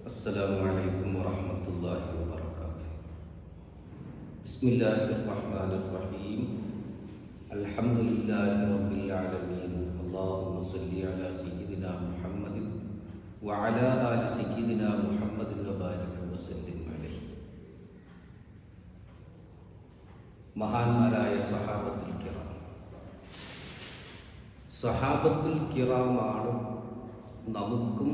السلام عليكم ورحمة الله وبركاته. بسم الله الرحمن الرحيم. الحمد لله رب العالمين. اللهم صل على سيدنا محمد وعلى آل سيدنا محمد وبارك وسلم عليه. മഹാന്മാരായ സഹാബത്തുൽ കിറാമാണ് നമുക്കും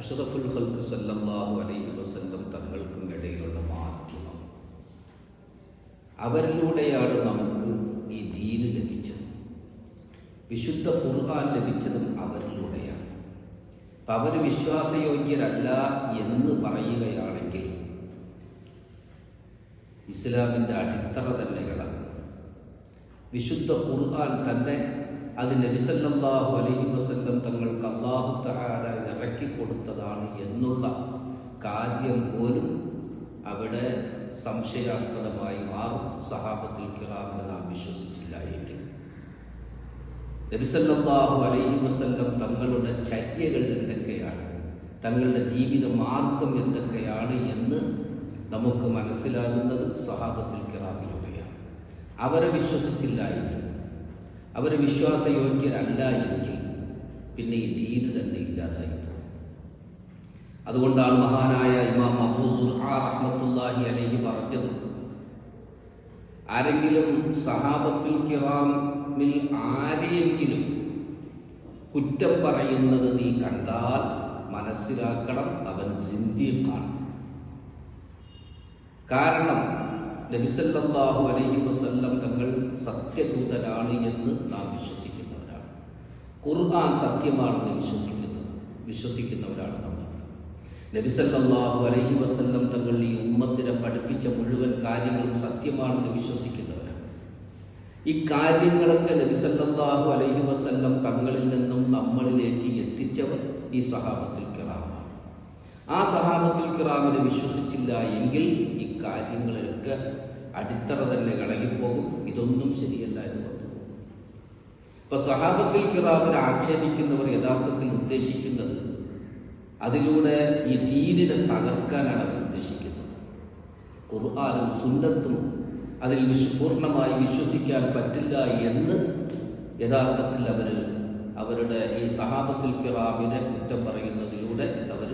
അഷ്റഫുൽ ഖൽഖ് സല്ലല്ലാഹു അലൈഹി വസല്ലം തങ്ങൾക്കും ഇടയിലുള്ള മാധ്യമം. അവരിലൂടെയാണ് നമുക്ക് ഈ ദീന് ലഭിച്ചത്. വിശുദ്ധ ഖുർആൻ ലഭിച്ചതും അവരിലൂടെയാണ്. അപ്പം അവർ വിശ്വാസയോഗ്യരല്ല എന്ന് പറയുകയാണെങ്കിൽ ഇസ്ലാമിൻ്റെ അടിത്തറ തന്നെ ഇളകും. വിശുദ്ധ ഖുർആൻ തന്നെ അത് നബി സല്ലല്ലാഹു അലൈഹി വസല്ലം തങ്ങൾക്ക് അല്ലാഹു തആല ഇറക്കി കൊടുത്തതാണ് എന്നുള്ള കാര്യം പോലും അവിടെ സംശയാസ്പദമായി മാറും. സഹാബത്തുൽ കിറാമിനെ നാം വിശ്വസിച്ചില്ല എങ്കിൽ നബി സല്ലല്ലാഹു അലൈഹി വസല്ലം തങ്ങളുടെ ചര്യകൾ എന്തൊക്കെയാണ്, തങ്ങളുടെ ജീവിത മാർഗം എന്തൊക്കെയാണ് എന്ന് നമുക്ക് മനസ്സിലാകുന്നത് സഹാബത്തുൽ കിറാമിലൂടെയാണ്. അവരെ വിശ്വസിച്ചില്ല എങ്കിൽ, അവരെ വിശ്വാസയോഗ്യരല്ല എങ്കിൽ പിന്നെ ഈ ദീന് തന്നെ ഇല്ലാതായി പോകും. അതുകൊണ്ടാണ് മഹാനായ ഇമാം അബൂ സുർആ റഹ്മത്തുള്ളാഹി അലൈഹി പറഞ്ഞത്, ആരെങ്കിലും സഹാബത്തുൽ കിറാമിൽ ആരെയെങ്കിലും കുറ്റം പറയുന്നത് നീ കണ്ടാൽ മനസ്സിലാക്കണം, അവൻ സിന്ദീഖാണ്. കാരണം നബി സല്ലല്ലാഹു അലൈഹി വസല്ലം തങ്ങൾ സത്യദൂതനാണ് എന്ന് നാം വിശ്വസിക്കുന്നവരാണ്. ഖുർആൻ സത്യമാണെന്ന് വിശ്വസിക്കുന്നവരാണ് നമ്മൾ. നബി സല്ലല്ലാഹു അലൈഹി വസല്ലം തങ്ങൾ ഈ ഉമ്മത്തിനെ പഠിപ്പിച്ച മുഴുവൻ കാര്യങ്ങളും സത്യമാണെന്ന് വിശ്വസിക്കുന്നവരാണ്. ഈ കാര്യങ്ങളൊക്കെ നബി സല്ലല്ലാഹു അലൈഹി വസല്ലം തങ്ങളിൽ നിന്നും നമ്മളിലേക്ക് എത്തിച്ചവർ ഈ സഹാബത്തുൽ കിറാമാണ്. ആ സഹാബത്തുൽ കിറാമിനെ വിശ്വസിച്ചില്ല എങ്കിൽ ഈ കാര്യങ്ങളൊക്കെ അടിത്തറ തന്നെ ഇളകിപ്പോകും. ഇതൊന്നും ശരിയല്ല എന്ന് പറഞ്ഞു. ഇപ്പൊ സഹാബത്തുൽ കിറാമിനെ ആക്ഷേപിക്കുന്നവർ യഥാർത്ഥത്തിൽ ഉദ്ദേശിക്കുന്നത് അതിലൂടെ ഈ ദീനിനെ തകർക്കാനാണ് അവർ ഉദ്ദേശിക്കുന്നത്. ഖുർആനും സുന്നത്തും അതിൽ പൂർണ്ണമായി വിശ്വസിക്കാൻ പറ്റില്ല എന്ന് യഥാർത്ഥത്തിൽ അവരുടെ ഈ സഹാബത്തുൽ കിറാമിനെ കുറ്റം പറയുന്നതിലൂടെ അവർ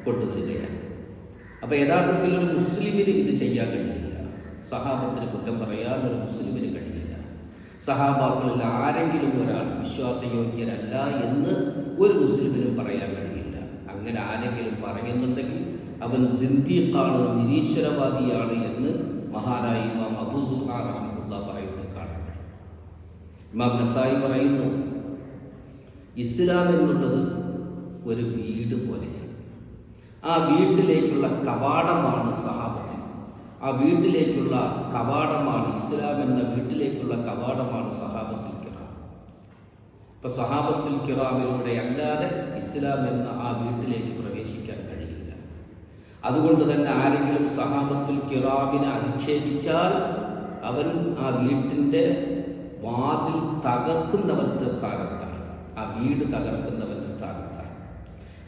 കൊണ്ടുവരികയാണ്. അപ്പൊ യഥാർത്ഥത്തിൽ ഒരു മുസ്ലിമിന് ഇത് ചെയ്യാൻ കഴിയില്ല. സഹാബത്തിന് കുറ്റം പറയാൻ ഒരു മുസ്ലിമിന് കഴിയില്ല. സഹാബാക്കളിൽ ആരെങ്കിലും ഒരാൾ വിശ്വാസയോഗ്യരല്ല എന്ന് ഒരു മുസ്ലിമിനും പറയാൻ കഴിയില്ല. അങ്ങനെ ആരെങ്കിലും പറയുന്നുണ്ടെങ്കിൽ അവൻ സിന്ദീഖാണ്, നിരീശ്വരവാദിയാണ് എന്ന് മഹാനായ ഇമാം അബൂ സുർആ റഹ്മത്തുള്ളാഹി പറയുന്നത് കാണാൻ കഴിയും. ഇമാം നസായി പറയുന്നു, ഇസ്ലാം എന്നുള്ളത് ഒരു വീട് പോലെയാണ്. ആ വീട്ടിലേക്കുള്ള കവാടമാണ് സഹാബത്ത്. ആ വീട്ടിലേക്കുള്ള കവാടമാണ് ഇസ്ലാം എന്ന വീട്ടിലേക്കുള്ള കവാടമാണ് സഹാബത്തുൽ കിറാം. ഇപ്പൊ സഹാബത്തുൽ കിറാമിലൂടെ അല്ലാതെ ഇസ്ലാം എന്ന ആ വീട്ടിലേക്ക് പ്രവേശിക്കാൻ കഴിയില്ല. അതുകൊണ്ട് തന്നെ ആരെങ്കിലും സഹാബത്തുൽ കിറാമിനെ അധിക്ഷേപിച്ചാൽ അവൻ ആ വീട്ടിന്റെ വാതിൽ തകർക്കുന്നവന്റെ സ്ഥാനത്താണ്, ആ വീട് തകർക്കുന്നവന്റെ സ്ഥാനത്താണ്.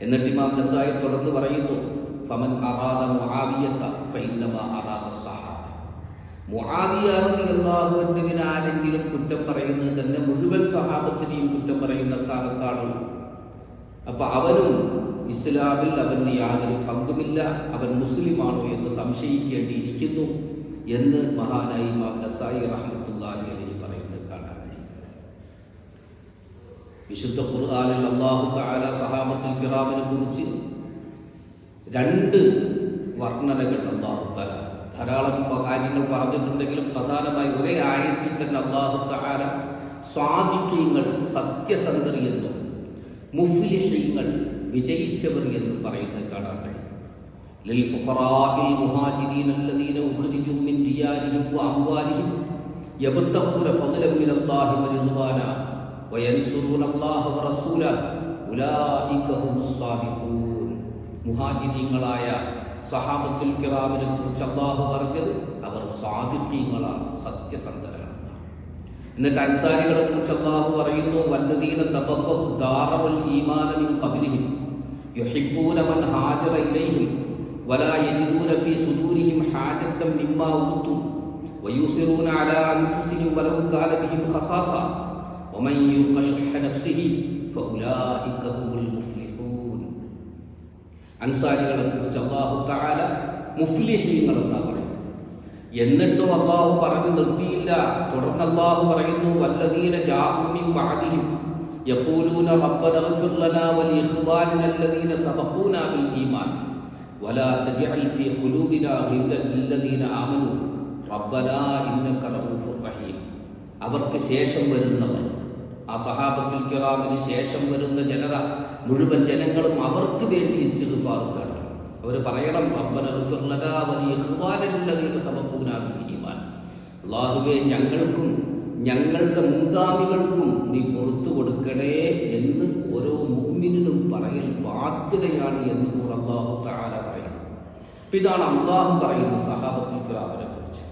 എന്നിട്ട് ഇമാം നസായി തുടർന്ന് പറയുന്നു, ഫമൻ അറാദ മുആവിയത ഫഇന്നമാ അറാദ സഹാബ. മുആവിയ റളിയല്ലാഹു അൻഹുവിനെ ആരെങ്കിലും കുറ്റം പറയുന്നത് തന്നെ മുഴുവൻ സഹാബത്തിനെയും കുറ്റം പറയുന്ന സ്ഥാനത്താണ്. അപ്പൊ അവനും ഇസ്ലാമിൽ അവന് യാതൊരു പങ്കുമില്ല, അവൻ മുസ്ലിമാണോ എന്ന് സംശയിക്കേണ്ടിയിരിക്കുന്നു എന്ന് മഹാനായ ഇമാം നസായി റഹ്മത്തുള്ളാഹി അലൈഹി പറയുന്നത് കാണാൻ കഴിയും. വിശുദ്ധ ഖുർആനിൽ അല്ലാഹു തആല സഹാബത്തുൽ കിറാമിനെ കുറിച്ച് രണ്ട് വർണ്ണനകൾ അല്ലാഹു തആല ധാരാളം കാര്യങ്ങൾ പറഞ്ഞിട്ടുണ്ടെങ്കിലും പ്രധാനമായി ഒരേ ആയത്തിൽ തന്നെ അല്ലാഹു തആല സ്വാദിഖീങ്ങൾ സത്യസന്ധർ എന്നും മുഫ്ലിഹീങ്ങൾ വിജയിച്ചവർ എന്നും പറയുന്നത് കാണാൻ കഴിയും. ലിൽ ഫുഖറാഇൽ മുഹാജിരീന അല്ലദീന ഉഖ്രിജൂ മിൻ ദിയാരിഹിം വഅംവാലിഹിം യബ്തഗൂന ഫദ്ലൻ മിനല്ലാഹി വറിദ്വാന വയൻസുറൂന അല്ലാഹ വറസൂലഹു ഉലൈക ഹുമുസ് സാദിഖൂൻ. മുഹാജിരീങ്ങളായ സഹാബത്തുൽ കിറാമിനെ കുറിച്ച് അല്ലാഹു പറഞ്ഞത് അവർ സാദിഖീങ്ങളാണ്, സത്യസന്ധരാണ്. എന്നിട്ട് അൻസാരികളെ കുറിച്ച് അല്ലാഹു പറയുന്നു, വല്ലദീന തബഖു ദാറവൽ ഈമാന മിൻ ഖബ്ലിഹിം യുഹിബ്ബൂന മൻ ഹാജറ ഇലൈഹിം വലാ യജിദൂന ഫീ സുദൂരിഹിം ഹാജത്തൻ മിമ്മാ ഊതു വയുസിറൂന അലാ അൻഫുസിഹിം വലൗ കാന ബിഹിം ഖസാസ വമൻ യൂഖ ശുഹ്ഹ നഫ്സിഹി ഫഉലൈക ഹുമുൽ മുഫ്ലിഹൂൻ. അൻസാരികളെ കുറിച്ച് അല്ലാഹു തആല മുഫ്ലിഹീങ്ങൾ എന്നാ പറയുന്നത്. എന്നിട്ടും അല്ലാഹു പറഞ്ഞു നിർത്തിയില്ല. തുടർന്ന് അല്ലാഹു പറയുന്നു, വല്ലദീന ജാഉ മിൻ ബഅദിഹിം യഖൂലൂന റബ്ബന ഇഗ്ഫിർ ലനാ വലിഇഖ്വാനിന അല്ലദീന സബഖൂനാ ബിൽ ഈമാൻ വലാ തജ്അൽ ഫീ ഖുലൂബിനാ ഗില്ലൻ ലില്ലദീന ആമനൂ റബ്ബനാ ഇന്നക റഊഫുർ റഹീം. അവർക്ക് ശേഷം വരുന്നവർ, ആ സഹാബത്തുൽ കിറാമിന് ശേഷം വരുന്ന ജനത മുഴുവൻ ജനങ്ങളും അവർക്ക് വേണ്ടി ഇസ്തിഗ്ഫാർ തേടണം. അവർ പറയണം, റബ്ബന ഇഗ്ഫിർ ലനാ വലിഇഖ്വാനിന അല്ലദീന സബഖൂനാ ബിൽ ഈമാൻ. അല്ലാഹുവേ, ഞങ്ങൾക്കും ഞങ്ങളുടെ മുൻഗാമികൾക്കും നീ പുറത്തു കൊടുക്കണേ എന്ന് ഓരോ മുഅ്മിനിനും പറയൽ ബാധ്യതയാണ് എന്ന് കൂടെ അല്ലാഹു തആല പറയുന്നു. ഇതാണ് അല്ലാഹു പറയുന്നത് സഹാബത്തുൽ കിറാമിനെ കുറിച്ച്.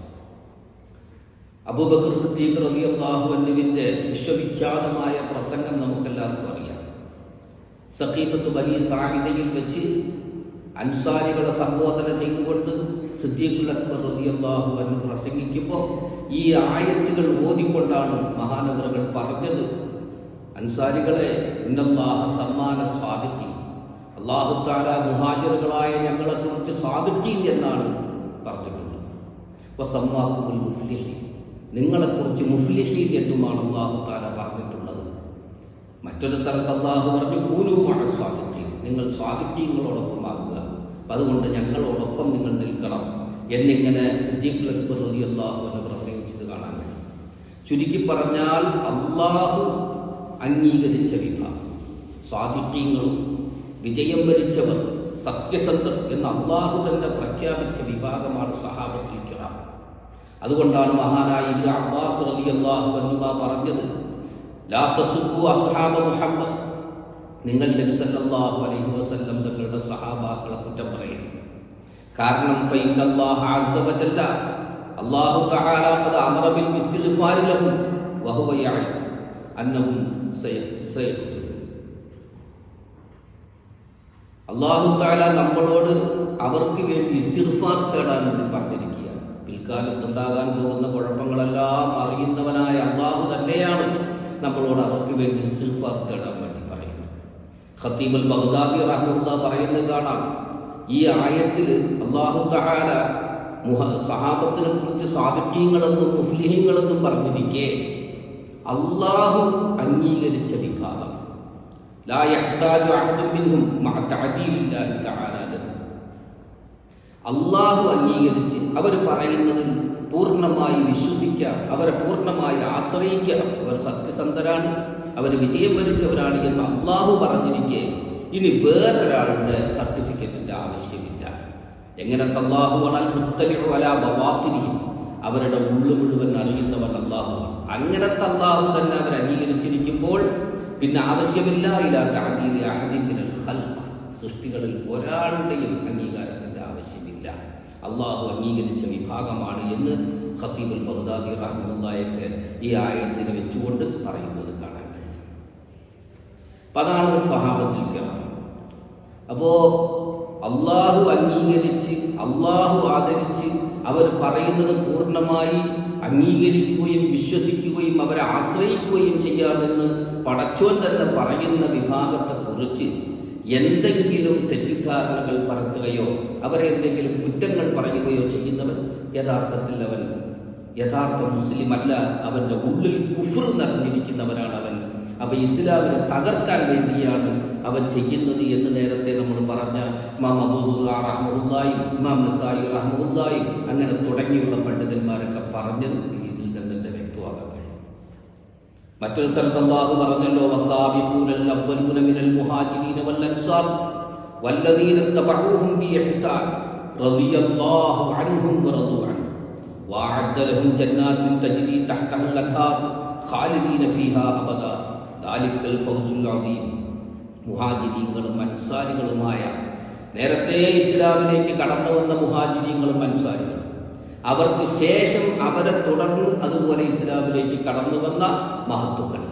അബൂബക്കർ സിദ്ദീഖ് റളിയല്ലാഹു അൻഹുവിന്റെ വിശ്വവിഖ്യാതമായ പ്രസംഗം നമുക്കെല്ലാവർക്കും അറിയാം. സഖീഫത്ത് ബനി സാഇദയിൽ വെച്ച് അൻസാരികളെ സംബോധന ചെയ്തുകൊണ്ട് സിദ്ദീഖുൽ അക്ബർ റളിയല്ലാഹു അൻഹു പ്രസംഗിക്കുമ്പോൾ ഈ ആയത്തുകൾ ഓതിക്കൊണ്ടാണ് മഹാനവറുകൾ പറഞ്ഞത്, അൻസാരികളെ ഇന്നല്ലാഹ സമ്മാന സ്വാദിഖീൻ, അല്ലാഹു തആല മുഹാജിറുകളായ ഞങ്ങളെക്കുറിച്ച് സ്വാദിഖീൻ എന്നാണ് പറഞ്ഞിട്ടുള്ളത്. വസമ്മാകുൽ മുഫ്ലിഹീൻ, നിങ്ങളെക്കുറിച്ച് മുഫ്ലിഹീൻ എന്നുമാണ് അല്ലാഹു തആല പറഞ്ഞിട്ടുള്ളത്. മറ്റൊരു സ്ഥലത്ത് അല്ലാഹു പറഞ്ഞു, കൂനൂ മഅ സ്വാദിഖീൻ, നിങ്ങൾ സ്വാദിഖീങ്ങളോടൊപ്പം ആകുക, അതുകൊണ്ട് ഞങ്ങളോടൊപ്പം നിങ്ങൾ നിൽക്കണം എന്നിങ്ങനെ സിദ്ദീഖുൽ അക്ബർ റളിയല്ലാഹു അൻഹു പ്രസംഗിച്ചത് കാണാൻ കഴിയും. ചുരുക്കി പറഞ്ഞാൽ അല്ലാഹു അംഗീകരിച്ച വിഭാഗം സ്വാദിഖീങ്ങളും വിജയം വരിച്ചവർ സത്യസന്ധർ എന്ന് അല്ലാഹു തന്നെ പ്രഖ്യാപിച്ച വിഭാഗമാണ് സഹാബത്തുൽ കിറാം. അതുകൊണ്ടാണ് മഹാനായ ഇബ്നു അബ്ബാസ് റളിയല്ലാഹു അൻഹു പറഞ്ഞത്, ലാ തസുബ്ബു അസ്ഹാബ മുഹമ്മദ്, നിങ്ങൾ നബി സല്ലല്ലാഹു അലൈഹി വസല്ലം തങ്ങളുടെ സഹാബാക്കളെ കുറ്റം പറയരുത്. കാരണം ഫഇന്നല്ലാഹ അസ്സ വജല്ല, അല്ലാഹു തആല ഖദ് അമറ ബിൽ ഇസ്തിഗ്ഫാരി ലഹും വഹുവ യഅലം അന്നഹും സയഖ്തുലൂൻ. അല്ലാഹു തആല നമ്മളോട് അവർക്ക് വേണ്ടി ഇസ്തിഗ്ഫാർ തേടാൻ വേണ്ടി പറഞ്ഞിരിക്കുകയാണ്. പിൽക്കാലത്തുണ്ടാകാൻ പോകുന്ന കുഴപ്പങ്ങളെല്ലാം അറിയുന്നവനായ അല്ലാഹു തന്നെയാണ് നമ്മളോട് അവർക്ക് വേണ്ടി ഇസ്തിഗ്ഫാർ തേടാൻ വേണ്ടി പറയുന്നത്. ഖത്തീബുൽ ബഗ്ദാദി റഹ്മത്തുള്ളാഹി പറയുന്നത് കാണാം, ഈ ആയത്തിൽ അല്ലാഹു തആല സഹാബത്തിനെ കുറിച്ച് സാദിഖീങ്ങളെന്നും മുഫ്ലിഹീങ്ങളെന്നും പറഞ്ഞിരിക്കെ അല്ലാഹു അംഗീകരിച്ച വിഭാഗം, ലാ യഹ്താജു അഹദുൻ മിൻഹും മഅ തഅദീലില്ലാഹി തആല ലഹു, അല്ലാഹു അംഗീകരിച്ച് അവർ പറയുന്നതിൽ പൂർണ്ണമായി വിശ്വസിക്കുക, അവരെ പൂർണ്ണമായി ആശ്രയിക്കുക, അവർ സത്യസന്ധരാണ്, അവർ വിജയം വരിച്ചവരാണ് എന്ന് അല്ലാഹു പറഞ്ഞിരിക്കെ ഇനി വേറൊരാളുടെ സർട്ടിഫിക്കറ്റിന്റെ ആവശ്യമില്ല. എങ്ങനത്തെ അല്ലാഹു മുത്തലിഉ അലാ ബവാത്തിനിഹിം, അവരുടെ ഉള്ളു മുഴുവൻ അറിയുന്നവൻ അല്ലാഹു. അങ്ങനത്തെ അല്ലാഹു തന്നെ അവർ അംഗീകരിച്ചിരിക്കുമ്പോൾ പിന്നെ ആവശ്യമില്ല ഇലാ തഅദീലി അഹദിൻ മിനൽ ഖൽഖ്, സൃഷ്ടികളിൽ ഒരാളുടെയും അംഗീകാരത്തിന്റെ ആവശ്യമില്ല. അല്ലാഹു അംഗീകരിച്ച വിഭാഗമാണ് എന്ന് ഖത്തീബുൽ ബഗ്ദാദി റഹ്മത്തുള്ളാഹിക്ക് ഈ ആയത്തിനെ വെച്ചുകൊണ്ട് പറയുന്നത് കാണാൻ കഴിയും. അതാണ് സഹാബത്തുൽ കിറാം. അപ്പോ അല്ലാഹു അംഗീകരിച്ച് അല്ലാഹു ആദരിച്ച് അവർ പറയുന്നത് പൂർണ്ണമായി അംഗീകരിക്കുകയും വിശ്വസിക്കുകയും അവരെ ആശ്രയിക്കുകയും ചെയ്യാമെന്ന് പടച്ചോൻ തന്നെ പറയുന്ന വിഭാഗത്തെ കുറിച്ച് എന്തെങ്കിലും തെറ്റിദ്ധാരണകൾ പരത്തുകയോ അവരെ എന്തെങ്കിലും കുറ്റങ്ങൾ പറയുകയോ ചെയ്യുന്നവൻ യഥാർത്ഥത്തിൽ അവൻ യഥാർത്ഥ മുസ്ലിം അല്ല, അവന്റെ ഉള്ളിൽ കുഫ്ർ നിറഞ്ഞിരിക്കുന്നവനാണ് അവൻ. അപ്പൊ ഇസ്ലാമിനെ തകർക്കാൻ വേണ്ടിയാണ് അവൻ ചെയ്യുന്നത് എന്ന് നേരത്തെ നമ്മൾ പറഞ്ഞ ഇമാം അബൂ സുറ റഹ്മത്തുള്ളാഹി, ഇമാം നസായി റഹ്മത്തുള്ളാഹി, അങ്ങനെ തുടങ്ങിയുള്ള പണ്ഡിതന്മാരൊക്കെ പറഞ്ഞത് ഇതിൽ തന്നെ വ്യക്തമാക്കാൻ കഴിയും. മറ്റൊരു സ്ഥലത്ത് അല്ലാഹു പറഞ്ഞല്ലോ, വസാബിഖൂനൽ അവ്വലൂന മിനൽ മുഹാജിരീന വൽ അൻസാർ വല്ലദീന തബഊഹും ബിഇഹ്സാൻ റളിയല്ലാഹു അൻഹും വറദൂ അൻഹു വഅഅദ്ദ ലഹും ജന്നാത്തിൻ തജ്രി തഹ്തഹൽ അൻഹാർ ഖാലിദീന ഫീഹാ അബദാ ദാലിക്കൽ ഫൗസുൽ അദീം. മുഹാജിരീങ്ങളും അൻസാരികളുമായ നേരത്തെ ഇസ്ലാമിലേക്ക് കടന്നു വന്ന മുഹാജിരീങ്ങളും അൻസാരികളും, അവർക്ക് ശേഷം അവരെ തുടർന്ന് അതുപോലെ ഇസ്ലാമിലേക്ക് കടന്നു വന്ന മഹത്തുക്കൾ,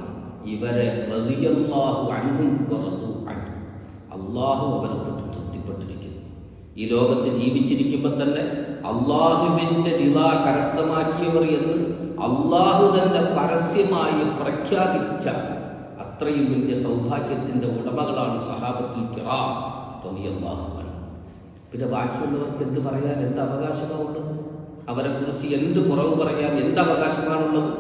ഇവരെ റളിയല്ലാഹു അൻഹും വറദൂ അൻഹു, അല്ലാഹു അവരെ ഈ ലോകത്ത് ജീവിച്ചിരിക്കുമ്പോൾ തന്നെ അള്ളാഹുവിന്റെ റിളാ കരസ്ഥമാക്കിയവർ എന്ന് അള്ളാഹു തന്നെ പരസ്യമായി പ്രഖ്യാപിച്ച അത്രയും വലിയ സൗഭാഗ്യത്തിന്റെ ഉടമകളാണ് സഹാബത്തുൽ കിറാം റളിയല്ലാഹു അൻഹും. പിന്നെ ബാക്കിയുള്ളവർക്ക് എന്ത് പറയാൻ, എന്ത് അവകാശമാണുള്ളത്? അവരെ കുറിച്ച് എന്ത് കുറവ് പറയാൻ എന്ത് അവകാശമാണുള്ളത്?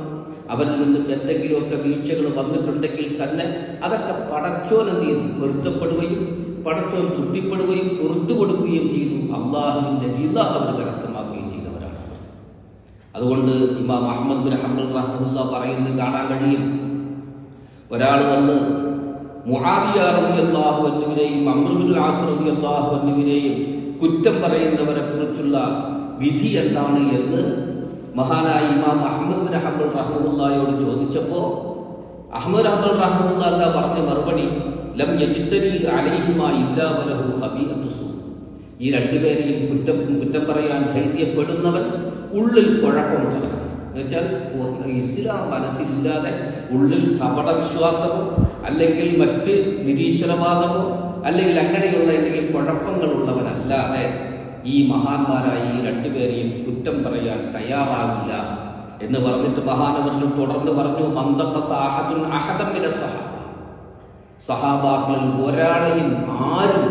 അവരിൽ നിന്നും എന്തെങ്കിലുമൊക്കെ വീഴ്ചകൾ വന്നിട്ടുണ്ടെങ്കിൽ തന്നെ അതൊക്കെ പടച്ചോൻ എന്ത് ചെയ്തു? പൊരുത്തപ്പെടുകയും പടച്ചോൻ തൃപ്തിപ്പെടുകയും പുറത്തു കൊടുക്കുകയും ചെയ്തു. അള്ളാഹുവിന്റെ റിള അവർ കരസ്ഥമാക്കുകയും ചെയ്തവരാണ്. അതുകൊണ്ട് ഇമാം അഹ്മദ് ബിൻ ഹംബൽ റഹ്മത്തുള്ളാഹി പറയുന്നത് കാണാൻ കഴിയും. ഒരാൾ വന്ന് മുആവിയ റളിയല്ലാഹു അൻഹുവിനെയും അംർ ബിൻ ആസ് റളിയല്ലാഹു അൻഹുവിനെയും കുറ്റം പറയുന്നവരെ കുറിച്ചുള്ള വിധി എന്താണ് എന്ന് മഹാനായ ഇമാം അഹ്മദ് ബിൻ ഹംബൽ റഹ്മത്തുള്ളാഹിയോട് ചോദിച്ചപ്പോൾ അഹ്മദ് ഹംബൽ റഹ്മത്തുള്ളാഹി എന്താ പറഞ്ഞ മറുപടി? ലം യജ്തരി അലൈഹിമാ ഇല്ലാ വലഹു ഖബീഅത്തു സൂ. ഈ രണ്ടുപേരെയും കുറ്റം പറയാൻ ധൈര്യപ്പെടുന്നവൻ ഉള്ളിൽ കുഴപ്പമുള്ളവൻ. എന്നുവെച്ചാൽ ഇസ്ലാം മനസ്സിലില്ലാതെ ഉള്ളിൽ കപട വിശ്വാസമോ അല്ലെങ്കിൽ മറ്റ് നിരീശ്വരവാദമോ അല്ലെങ്കിൽ അങ്ങനെയുള്ള എന്തെങ്കിലും കുഴപ്പങ്ങളുള്ളവനല്ലാതെ ഈ മഹാന്മാരായ ഈ രണ്ടുപേരെയും കുറ്റം പറയാൻ തയ്യാറാവില്ല എന്ന് പറഞ്ഞിട്ട് മഹാനവர்கள் തുടർന്ന് പറഞ്ഞു, മന്തഖസ അഹദുൻ അഹദൻ മിന സഹാബ. സഹാബാക്കളിൽ ഒരാളെയും ആരും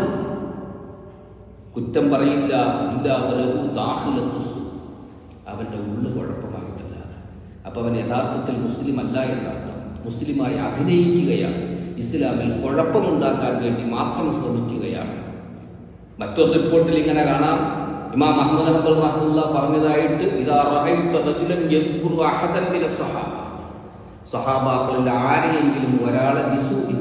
കുറ്റം പറയില്ല. അവന്റെ ഉള്ളു കുഴപ്പമായിട്ടല്ലാതെ. അപ്പൊ അവൻ യഥാർത്ഥത്തിൽ മുസ്ലിം അല്ല എന്നർത്ഥം. മുസ്ലിമായി അഭിനയിക്കുകയാണ്, ഇസ്ലാമിൽ കുഴപ്പമുണ്ടാക്കാൻ വേണ്ടി മാത്രം ശ്രമിക്കുകയാണ്. മറ്റൊരു റിപ്പോർട്ടിൽ ഇങ്ങനെ കാണാം, ഇമാം അഹ്മദ് ഹംബൽ റഹ്മത്തുള്ളാഹി പറഞ്ഞതായിട്ട്, ഇദാ റഅയ്ത റജുലൻ യദ്കുറു അഹദൻ മിന സഹാബ. സഹാബാക്കളിൽ ആരെയെങ്കിലും ഒരാളെ ബിസൂഇൻ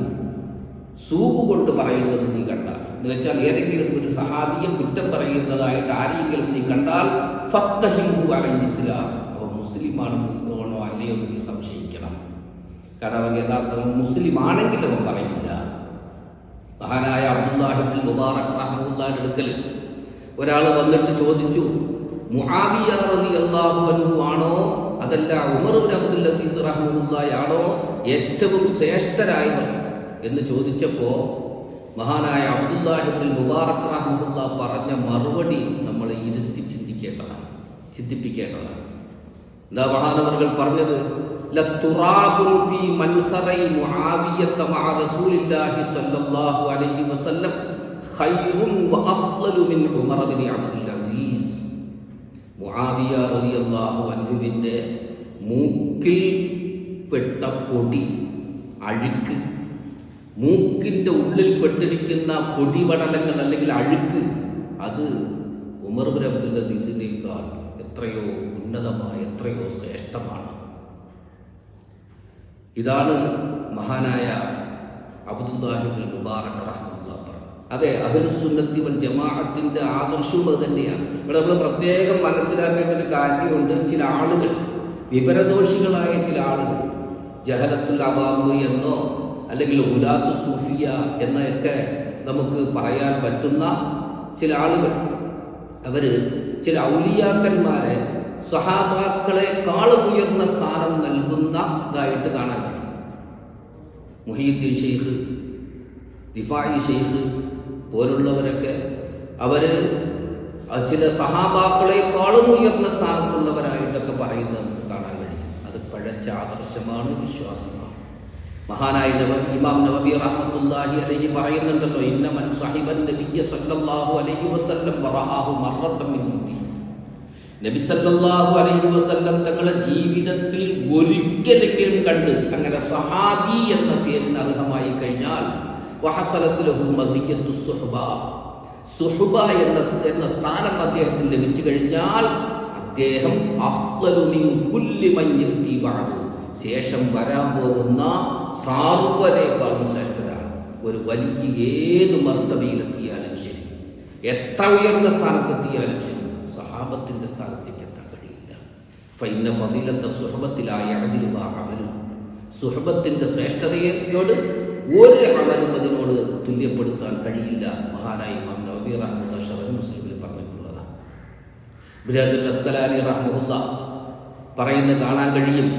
സൂഖ് കൊണ്ട് പറയുന്നത് നീ കണ്ടാൽ, എന്ന് വെച്ചാൽ ഏതെങ്കിലും ഒരു സഹാബിയെ കുറ്റം പറയുന്നതായിട്ട് ആരെങ്കിലും നീ കണ്ടാൽ ഫത്തഹിഹു അലൽ ഇസ്ലാം, അവൻ മുസ്ലിമാണെന്നോ അല്ലയോ നീ സംശയിക്കണം. കാരണം അവൻ യഥാർത്ഥം മുസ്ലിം ആണെങ്കിൽ അവൻ പറയില്ല. മഹാനായ അബ്ദുല്ലാഹി ഇബ്നുൽ മുബാറക് റഹ്മത്തുള്ളാഹിയുടെ അടുക്കൽ ഒരാൾ വന്നിട്ട് ചോദിച്ചു, മുആവിയ റളിയല്ലാഹു അൻഹു ആണോ അതല്ല ഉമർ ഇബ്നു അബ്ദുൽ അസീസ് റഹ്മത്തുള്ളാഹി ആണോ ഏറ്റവും ശ്രേഷ്ഠരായവർ എന്ന് ചോദിച്ചപ്പോ മഹാനായ അബ്ദുല്ലാഹി ഇബ്നുൽ മുബാറക് റഹ്മത്തുള്ളാഹി പറഞ്ഞ മറുപടി നമ്മൾ ഇരുത്തി ചിന്തിപ്പിക്കേണ്ടതാണ്. എന്താ മഹാനവറുകൾ പറഞ്ഞത്? ലതുറാബുൻ ഫീ മൻസറൈ മുആവിയത മഅ റസൂലില്ലാഹി സ്വല്ലല്ലാഹു അലൈഹി വസല്ലം ഖൈറുൻ വഅഫ്ളലു മിൻ ഉമർ ഇബ്നു അബ്ദുൽ അസീസ്. മുആവിയ റളിയല്ലാഹു അൻഹുവിന്റെ മൂക്കിൽ പെട്ട പൊടി, അഴുക്ക്, മൂക്കിന്റെ ഉള്ളിൽ പെട്ടിരിക്കുന്ന പൊടിപടലങ്ങൾ അല്ലെങ്കിൽ അഴുക്ക്, അത് ഉമർ ഇബ്നു അബ്ദുൽ അസീസിനേക്കാൾ എത്രയോ ഉന്നതമായ, എത്രയോ ശ്രേഷ്ഠമാണ്. ഇതാണ് മഹാനായ അബ്ദുല്ലാഹി ഇബ്നുൽ മുബാറക് റഹ്മത്തുള്ളാഹി പറഞ്ഞത്. അതെ, അഹ്ലുസുന്നത്തി വൽ ജമാഅത്തിന്റെ ആദർശവും അത് തന്നെയാണ്. ഇവിടെ നമ്മൾ പ്രത്യേകം മനസ്സിലാക്കേണ്ട ഒരു കാര്യമുണ്ട്. ചില ആളുകൾ, വിവരദോഷികളായ ചില ആളുകൾ, ജഹലത്തുൽ അവാമ് എന്നോ അല്ലെങ്കിൽ ഉലാത്തു സൂഫിയ എന്നൊക്കെ നമുക്ക് പറയാൻ പറ്റുന്ന ചില ആളുകൾ, അവര് ചില ഔലിയാക്കന്മാരെ സ്വഹാബാക്കളെക്കാളും ഉയർന്ന സ്ഥാനം നൽകുന്നതായിട്ട് കാണാൻ കഴിയും. മുഹീദ്ദീൻ ഷെയ്ഖ്, ദിഫായി ഷെയ്ഖ് പോലുള്ളവരൊക്കെ അവര് ചില സഹാബാക്കളെക്കാളും ഉയർന്ന സ്ഥാനത്തുള്ളവരായിട്ടൊക്കെ പറയുന്നത് നമുക്ക് കാണാൻ കഴിയും. അത് പഴച്ച ആദർശമാണ്, വിശ്വാസമാണ്. മഹാനായ ഇമാം നവവി റഹ്മത്തുള്ളാഹി അലൈഹി പറയുന്നുണ്ടല്ലോ, ഇന്ന മൻ സഹിബൻ നബിയ്യ സല്ലല്ലാഹു അലൈഹി വസല്ലം വറആഹു മർറത്തൻ മിൻ ഉമ്മി. നബി സല്ലല്ലാഹു അലൈഹി വസല്ലം തങ്ങളുടെ ജീവിതത്തിൽ ഒരിക്കലെങ്കിലും കണ്ട്, അങ്ങനെ സഹാബി എന്ന പേരിന് അർഹമായി കഴിഞ്ഞാൽ വഹസലത്ത് ലഹു മസിയ്യത്തു സുഹ്ബ എന്ന സ്ഥാനം അദ്ദേഹത്തിന് ലഭിച്ചു കഴിഞ്ഞാൽ അദ്ദേഹം അഫ്ളലു മിൻ കുല്ലി മൻ യഅതി ബഅദു, ശേഷം വരാൻ പോകുന്ന സർവ്വരേക്കാളും ശ്രേഷ്ഠരാണ്. ഒരു വലിയ ഏത് മർത്തബയിലെത്തിയാലും ശരി, എത്ര ഉയർന്ന സ്ഥാനത്തെത്തിയാലും ശരി, സഹാബത്തിന്റെ സ്ഥാനത്തേക്ക് എത്താൻ കഴിയില്ല. ഫഇന്ന ഫളീലത സുഹബത്തിലായ അദിലുഹ അമലു, സുഹബത്തിന്റെ ശ്രേഷ്ഠതയോട് ഒരു അമലും അതിനോട് തുല്യപ്പെടുത്താൻ കഴിയില്ല. മഹാനായ ഇമാം നവവി റഹ്മത്തുള്ളാഹി ശറഹ് മുസ്ലിമിൽ പറഞ്ഞിട്ടുള്ളതാണ്. ബിരാദുൽ അസ്കലാനി റഹ്മത്തുള്ളാഹി പറയുന്നത് കാണാൻ കഴിയും.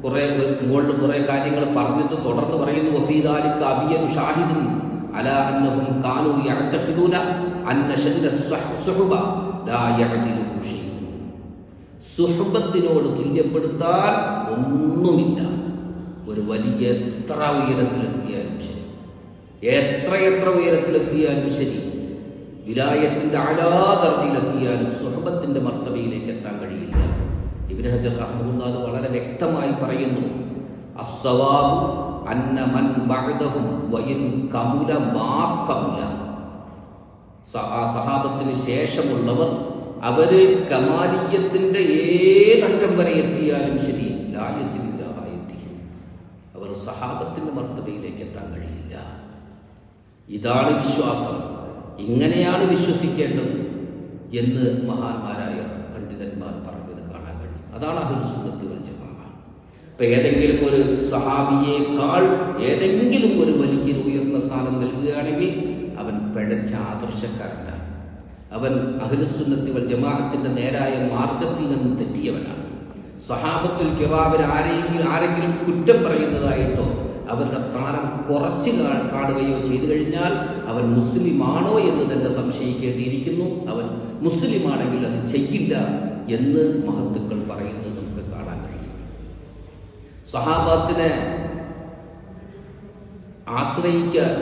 മുകളിൽ കുറെ കാര്യങ്ങൾ പറഞ്ഞിട്ട് തുടർന്ന് പറയുന്നു, വഫീദാലിക അബിയൻ ഷാഹിദിൻ അലാ അന്നഹും കാനൂ യഅതഖിദൂന അന്ന ശദ്ദ സുഹബ ലാ യഅദിലു ശൈഉൻ. സുഹബത്തിനോട് തുല്യപ്പെടുത്താൻ ഒന്നുമില്ല. ഒരു വലിയ എത്ര ഉയരത്തിലെത്തിയാലും ശരി, എത്ര ഉയരത്തിലെത്തിയാലും ശരി, വിലായത്തിന്റെ ആലാദർജയിലെത്തിയാലും സുഹബത്തിന്റെ മർത്തബയിലേക്ക് എത്താൻ കഴിയില്ല. ഇബ്നു ഹജർ റഹ്മത്തുള്ളാഹി വളരെ വ്യക്തമായി പറയുന്നു, അസ്സവാബു അന്ന മൻ ബഅദഹും വഇൻ കമുല മാ കമുല. സഹാബത്തിന് ശേഷമുള്ളവർ അവര് കമാലിയത്തിന്റെ ഏതറ്റം വരെ എത്തിയാലും ശരി, ലാ യസിലു ഇലാ ആയത്തിഹിം, അവർ സഹാബത്തിന്റെ മർത്തബയിലേക്ക് എത്താൻ കഴിയില്ല. ഇതാണ് വിശ്വാസം, ഇങ്ങനെയാണ് വിശ്വസിക്കേണ്ടത് എന്ന് മഹാന്മാരായ പണ്ഡിതന്മാർ പറഞ്ഞത് കാണാൻ കഴിയും. അതാണ് അഹ്ലുസ് സുന്നത്തി വൽ ജമാഅ. ഇപ്പൊ ഏതെങ്കിലും ഒരു സഹാബിയേക്കാൾ ഏതെങ്കിലും ഒരു വലിയ ഉയർന്ന സ്ഥാനം നൽകുകയാണെങ്കിൽ അവൻ പിഴച്ച ആദർശക്കാരനാണ്. അവൻ അഹ്ലുസ് സുന്നത്തി വൽ ജമാഅത്തിന്റെ നേരായ മാർഗത്തിൽ നിന്ന് തെറ്റിയവനാണ്. സഹാബത്തുൽ കിറാമിന് ആരെങ്കിലും കുറ്റം പറയുന്നതായിട്ടോ അവരുടെ സ്ഥാനം കുറച്ച് കാണുകയോ ചെയ്തു കഴിഞ്ഞാൽ അവൻ മുസ്ലിമാണോ എന്ന് തന്നെ സംശയിക്കേണ്ടിയിരിക്കുന്നു. അവൻ മുസ്ലിമാണെങ്കിൽ അത് ചെയ്യില്ല എന്ന് മഹത്തുക്കൾ പറയുന്നത് നമുക്ക് കാണാൻ കഴിയും. സഹാബത്തിനെ ആശ്രയിക്കാൻ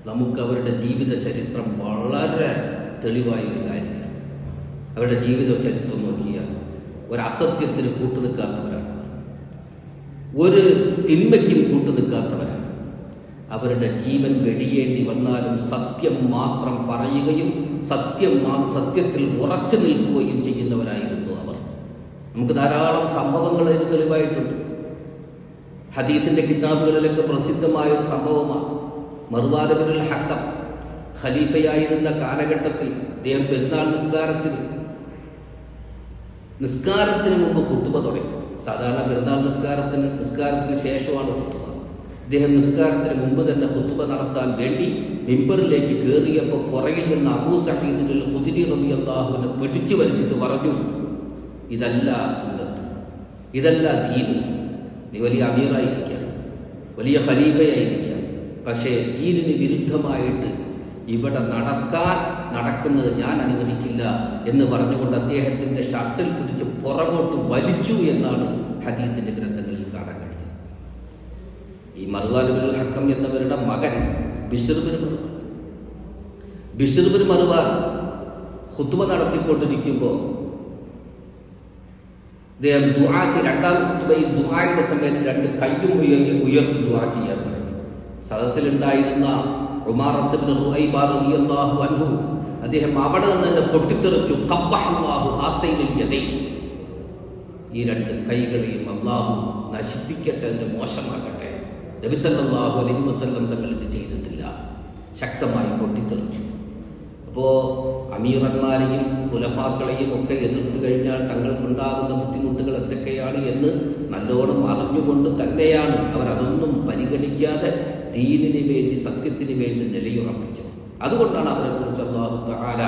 നമുക്ക് അവരുടെ ജീവിത ചരിത്രം വളരെ തെളിവായ ഒരു കാര്യമാണ്. അവരുടെ ജീവിത ചരിത്രം നോക്കിയാൽ ഒരസത്യത്തിന് കൂട്ടുനിൽക്കാത്തവരാണ്, ഒരു തിന്മയ്ക്കും കൂട്ടുനിൽക്കാത്തവരാണ്. അവരുടെ ജീവൻ വെടിയേണ്ടി വന്നാലും സത്യം മാത്രം പറയുകയും സത്യത്തിൽ ഉറച്ചു നിൽക്കുകയും ചെയ്യുന്നവരായിരുന്നു അവർ. നമുക്ക് ധാരാളം സംഭവങ്ങൾ അതിന് തെളിവായിട്ടുണ്ട്. ഹദീസിന്റെ കിതാബുകളിലൊക്കെ പ്രസിദ്ധമായ ഒരു സംഭവമാണ് മർവാൻ ഇബ്നുൽ ഹക്കം ഖലീഫയായിരുന്ന കാലഘട്ടത്തിൽ അദ്ദേഹം പെരുന്നാൾ നിസ്കാരത്തിന് മുമ്പ് ഖുത്ബ തുടങ്ങി. സാധാരണ പെരുന്നാൾ നിസ്കാരത്തിന് ശേഷമാണ് ഖുത്ബ. അദ്ദേഹം നിസ്കാരത്തിന് മുമ്പ് തന്നെ ഖുത്ബ നടത്താൻ വേണ്ടി മിമ്പറിലേക്ക് കയറിയപ്പോൾ പുറകിൽ നിന്ന് അബൂ സഈദ് അൽ ഖുദ്രി റളിയല്ലാഹു അൻഹു പിടിച്ചു വലിച്ചിട്ട് പറഞ്ഞു, ഇതല്ല സുന്നത്ത്, ഇതല്ല ദീൻ. നീ വലിയ അമീറായിരിക്കാം, വലിയ ഖലീഫയായിരിക്കാം, പക്ഷേ ദീനിന് വിരുദ്ധമായിട്ട് ഇവിടെ നടക്കുന്നത് ഞാൻ അനുവദിക്കില്ല എന്ന് പറഞ്ഞുകൊണ്ട് അദ്ദേഹത്തിന്റെ ഷർട്ടിൽ പിടിച്ച് പുറകോട്ട് വലിച്ചു എന്നാണ് ഹദീസിന്റെ ഗ്രന്ഥങ്ങളിൽ കാണാൻ കഴിയുന്നത്. ഈ മർവാൻ ഇബ്നുൽ ഹക്കം എന്നവരുടെ മകൻ ബിശ്ർ ബിൻ മർവാൻ ഖുത്ബ നടത്തിക്കൊണ്ടിരിക്കുമ്പോൾ അദ്ദേഹം രണ്ടാം ഖുത്ബയിൽ ദുആയുടെ സമയത്ത് രണ്ട് കയ്യും ഉയർത്തി ദുആ ചെയ്യാൻ തുടങ്ങി. സദസ്സിലുണ്ടായിരുന്ന ഉമാറത്ത് ഇബ്നു റുഐബ റളിയല്ലാഹു അൻഹു അദ്ദേഹം അവിടെ നിന്ന് തന്നെ പൊട്ടിത്തെറിച്ചു, ഖബ്ബഹല്ലാഹു ഹാത്തൈനിൽ യദൈൻ, ഈ രണ്ട് കൈകളെയും അല്ലാഹു നശിപ്പിക്കട്ടെ, അതിനെ മോശമാക്കട്ടെ. നബി സല്ലല്ലാഹു അലൈഹി വസല്ലം തങ്ങൾ ഇത് ചെയ്തിട്ടില്ല, ശക്തമായി പൊട്ടിത്തെറിച്ചു. അപ്പോൾ അമീറന്മാരെയും ഖുലഫാക്കളെയും ഒക്കെ എതിർത്ത് കഴിഞ്ഞാൽ തങ്ങൾക്കുണ്ടാകുന്ന ബുദ്ധിമുട്ടുകൾ എന്തൊക്കെയാണ് എന്ന് നല്ലോണം അറിഞ്ഞുകൊണ്ട് തന്നെയാണ് അവരതൊന്നും പരിഗണിക്കാതെ ദീനിന് വേണ്ടി സത്യത്തിന് വേണ്ടി നിലയുറപ്പിച്ചത്. അതുകൊണ്ടാണ് അവരെക്കുറിച്ച് അല്ലാഹു തആല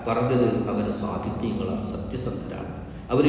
പറഞ്ഞത് അവർ സാദിഖീങ്ങളാണ്, സത്യസന്ധരാണ്, അവർ